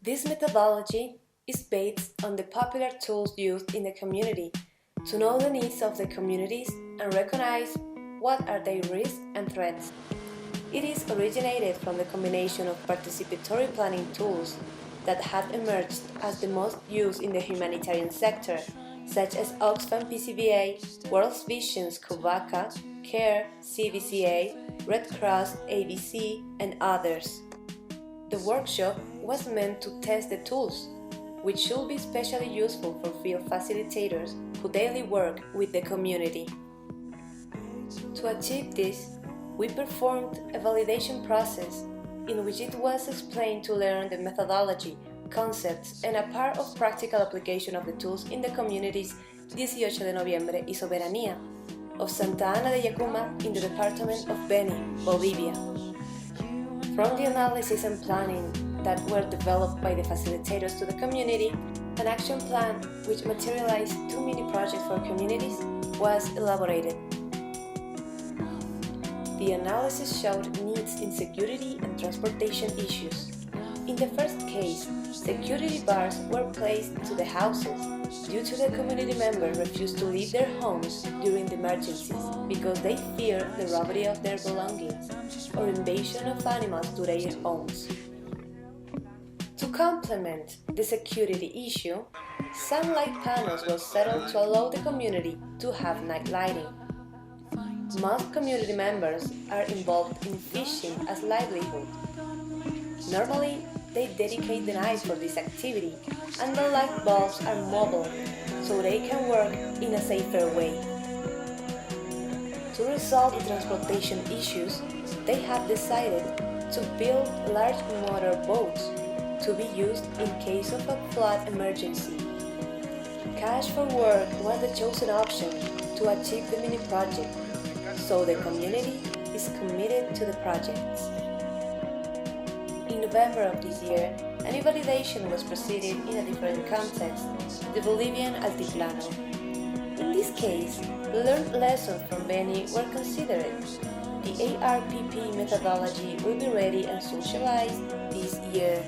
This methodology is based on the popular tools used in the community to know the needs of the communities and recognize what are their risks and threats. It is originated from the combination of participatory planning tools that have emerged as the most used in the humanitarian sector, such as Oxfam PCBA, World Vision's COVACA, CARE, CVCA, Red Cross, ABC, and others. The workshop was meant to test the tools, which should be especially useful for field facilitators who daily work with the community. To achieve this, we performed a validation process in which it was explained to learn the methodology, concepts, and a part of practical application of the tools in the communities 18 de Noviembre y Soberanía of Santa Ana de Yacuma in the department of Beni, Bolivia. From the analysis and planning that were developed by the facilitators to the community, an action plan which materialized 2 mini-projects for communities was elaborated. The analysis showed needs in security and transportation issues. In the first case, security bars were placed to the houses due to the community members refused to leave their homes during the emergencies because they feared the robbery of their belongings or invasion of animals to their homes. To complement the security issue, sunlight panels were settled to allow the community to have night lighting. Most community members are involved in fishing as livelihood. Normally, they dedicate the night for this activity, and the light bulbs are mobile, so they can work in a safer way. To resolve the transportation issues, they have decided to build large motor boats to be used in case of a flood emergency. Cash for work was the chosen option to achieve the mini-project, so the community is committed to the projects. In November of this year, a new validation was proceeded in a different context, the Bolivian Altiplano. In this case, the learned lessons from Beni were considered. The ARPP methodology will be ready and socialized this year.